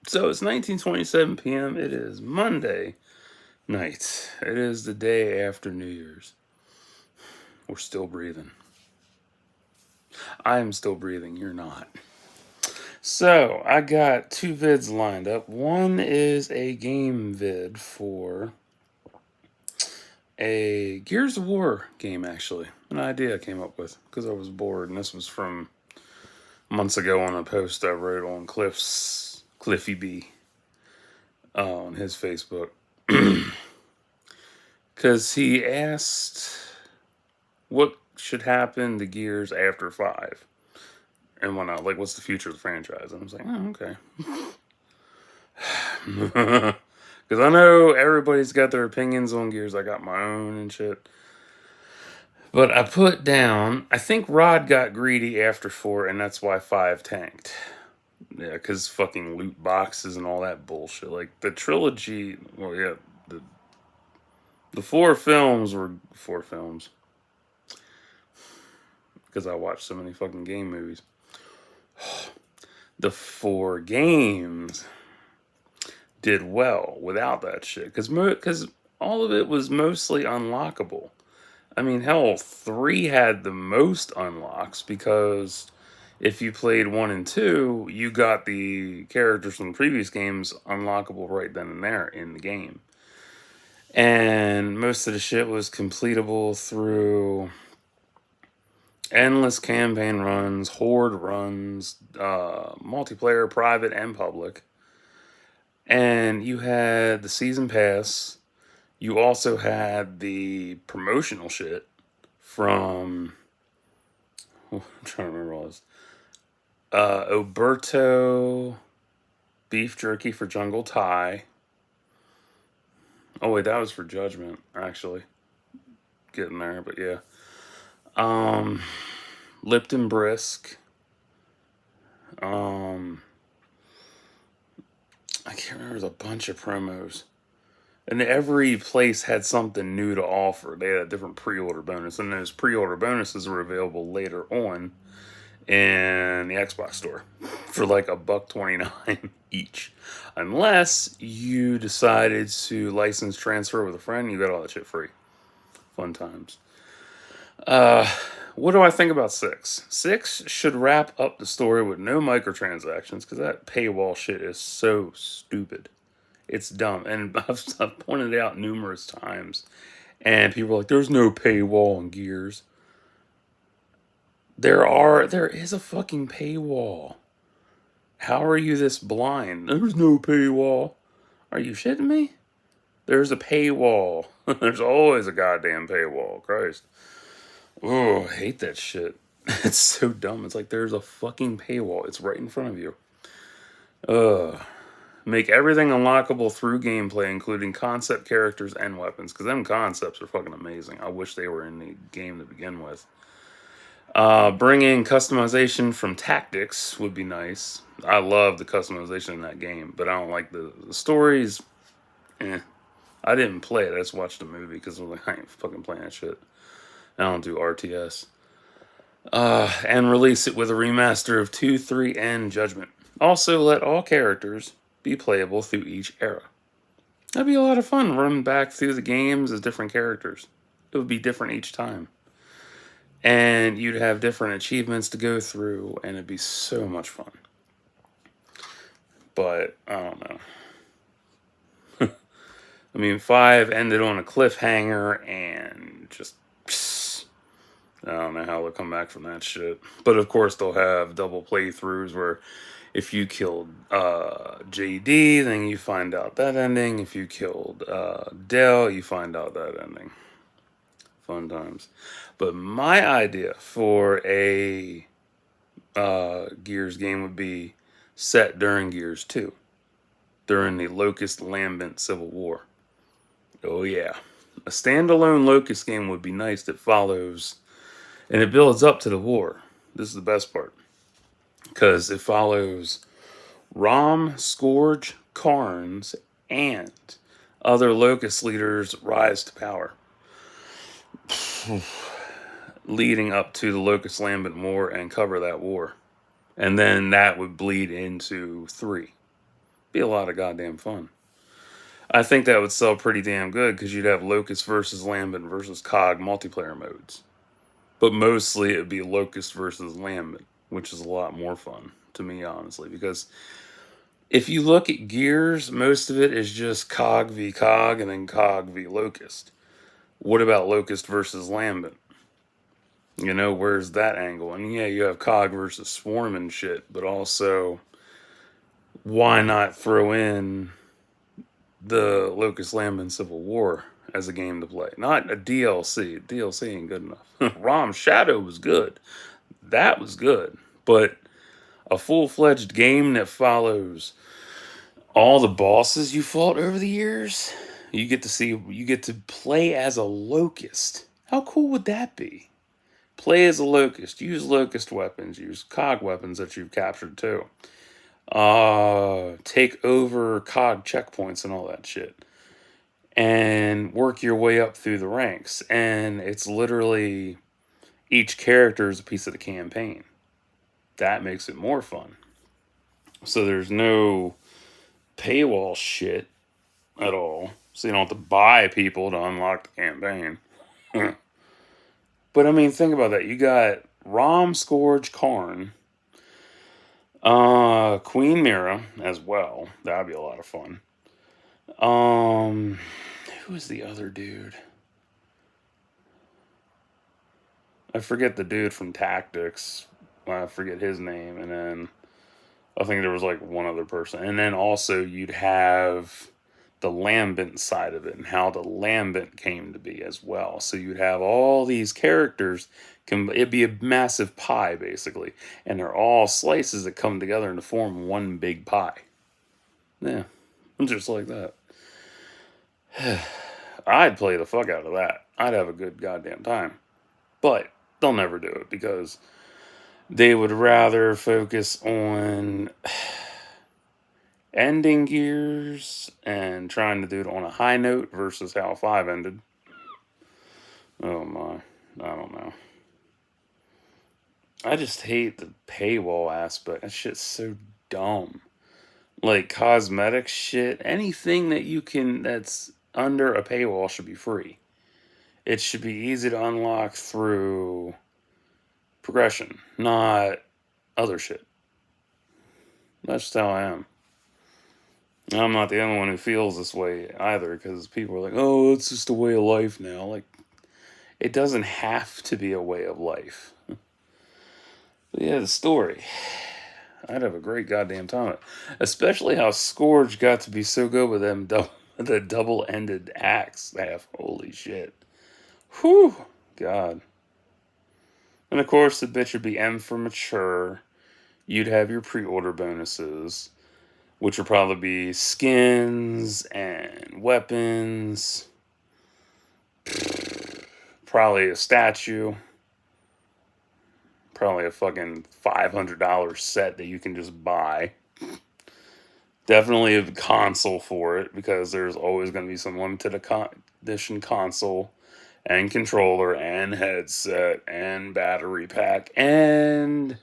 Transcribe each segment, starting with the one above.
So it's 19:27 p.m. It is Monday night. It is the day after New Year's. We're still breathing. I am still breathing. You're not. So I got two vids lined up. One is a game vid for a Gears of War game, actually. An idea I came up with because I was bored, and this was from months ago on a post I wrote on Cliffy B on his Facebook. Because he asked what should happen to Gears after 5. And when I like, what's the future of the franchise? And I was like, oh, okay. Because I know everybody's got their opinions on Gears. I got my own and shit. But I put down, I think Rod got greedy after 4, and that's why 5 tanked. Yeah, because fucking loot boxes and all that bullshit. Like, the trilogy, well, yeah, the 4 films were 4 films. Because I watched so many fucking game movies. The 4 games did well without that shit. Because all of it was mostly unlockable. I mean, hell, 3 had the most unlocks because if you played 1 and 2, you got the characters from the previous games unlockable right then and there in the game. And most of the shit was completable through endless campaign runs, horde runs, multiplayer, private, and public. And you had the season pass. You also had the promotional shit from. I'm trying to remember all this. Oberto beef jerky for Jungle Thai. Oh wait, that was for Judgment, actually. Getting there, but yeah. Lipton Brisk. I can't remember. There's a bunch of promos. And every place had something new to offer. They had a different pre-order bonus, and those pre-order bonuses were available later on in the Xbox store for like $1.29 each, unless you decided to license transfer with a friend. You got all that shit free. Fun times. What do I think about 6? 6 should wrap up the story with no microtransactions because that paywall shit is so stupid. It's dumb. And I've pointed it out numerous times. And people are like, there's no paywall in Gears. There is a fucking paywall. How are you this blind? There's no paywall. Are you shitting me? There's a paywall. There's always a goddamn paywall. Christ. Oh, I hate that shit. It's so dumb. It's like there's a fucking paywall. It's right in front of you. Make everything unlockable through gameplay, including concept characters and weapons. Because them concepts are fucking amazing. I wish they were in the game to begin with. Bring in customization from tactics would be nice. I love the customization in that game, but I don't like the stories. I didn't play it. I just watched the movie because I was like, I ain't fucking playing that shit. I don't do RTS. And release it with a remaster of 2, 3, and Judgment. Also, let all characters be playable through each era. That'd be a lot of fun running back through the games as different characters. It would be different each time. And you'd have different achievements to go through, and it'd be so much fun. But, I don't know. I mean, 5 ended on a cliffhanger, and just... I don't know how they'll come back from that shit. But of course, they'll have double playthroughs where if you killed JD, then you find out that ending. If you killed Dell, you find out that ending. Fun times. But my idea for a Gears game would be set during Gears 2, during the Locust Lambent Civil War. Oh, yeah. A standalone Locust game would be nice that follows, and it builds up to the war. This is the best part. Because it follows Rom, Scourge, Carnes, and other Locust leaders rise to power, leading up to the Locust Lambent War and cover that war. And then that would bleed into 3. Be a lot of goddamn fun. I think that would sell pretty damn good because you'd have Locust versus Lambent versus COG multiplayer modes. But mostly it'd be Locust versus Lambent, which is a lot more fun to me, honestly. Because if you look at Gears, most of it is just COG v COG and then COG v Locust. What about Locust versus Lambent? You know, where's that angle? And yeah, you have COG versus Swarm and shit, but also, why not throw in the Locust Lambent Civil War as a game to play? Not a DLC. DLC ain't good enough. ROM Shadow was good. That was good. But a full-fledged game that follows all the bosses you fought over the years, you get to play as a Locust. How cool would that be? Play as a Locust. Use Locust weapons. Use COG weapons that you've captured too. Take over COG checkpoints and all that shit. And work your way up through the ranks. And it's literally each character is a piece of the campaign. That makes it more fun. So there's no paywall shit at all. So you don't have to buy people to unlock the campaign. But I mean, think about that. You got Rom Scourge Karn, Queen Mira as well. That'd be a lot of fun. Who is the other dude? I forget the dude from Tactics. I forget his name. And then I think there was like one other person. And then also you'd have the Lambent side of it and how the Lambent came to be as well. So you'd have all these characters. It'd be a massive pie, basically. And they're all slices that come together to form one big pie. Yeah, just like that. I'd play the fuck out of that. I'd have a good goddamn time. But they'll never do it because they would rather focus on ending Gears and trying to do it on a high note versus how 5 ended. Oh my. I don't know. I just hate the paywall aspect. That shit's so dumb. Like cosmetic shit, anything that you can that's under a paywall should be free. It should be easy to unlock through progression, not other shit. That's just how I am. I'm not the only one who feels this way either, because people are like, oh, it's just a way of life now. Like, it doesn't have to be a way of life. But yeah, the story. I'd have a great goddamn time. Especially how Scourge got to be so good with them the double-ended axe they have. Holy shit. Whew. God. And of course, the bitch would be M for mature. You'd have your pre-order bonuses, which would probably be skins and weapons. Probably a statue. Probably a fucking $500 set that you can just buy. Definitely a console for it, because there's always going to be some limited edition console and controller and headset and battery pack and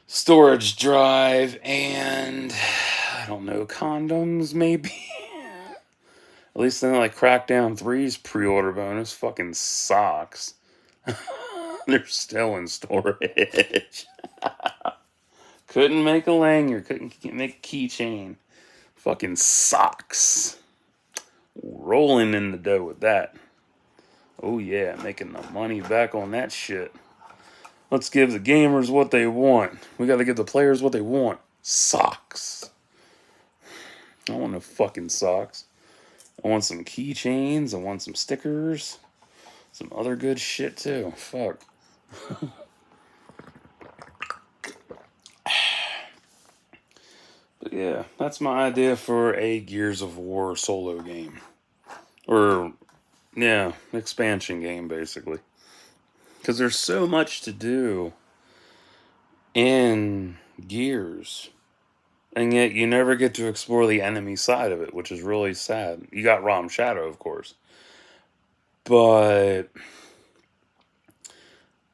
storage drive and I don't know, condoms maybe. At least then like Crackdown 3's pre-order bonus fucking socks. They're still in storage. Couldn't make a lanyard, couldn't make a keychain. Fucking socks. Rolling in the dough with that. Oh yeah, making the money back on that shit. Let's give the gamers what they want. We gotta give the players what they want. Socks. I want no fucking socks. I want some keychains. I want some stickers. Some other good shit too. Fuck. But yeah, that's my idea for a Gears of War solo game. Or, yeah, expansion game, basically. Because there's so much to do in Gears. And yet you never get to explore the enemy side of it, which is really sad. You got ROM Shadow, of course. But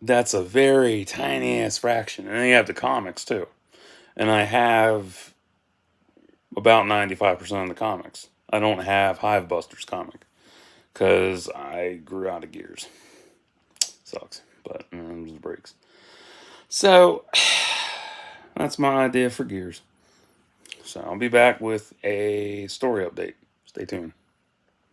that's a very tiny ass fraction. And then you have the comics, too. And I have about 95% of the comics. I don't have Hive Busters comic because I grew out of Gears. Sucks, but it just breaks. So that's my idea for Gears. So I'll be back with a story update. Stay tuned.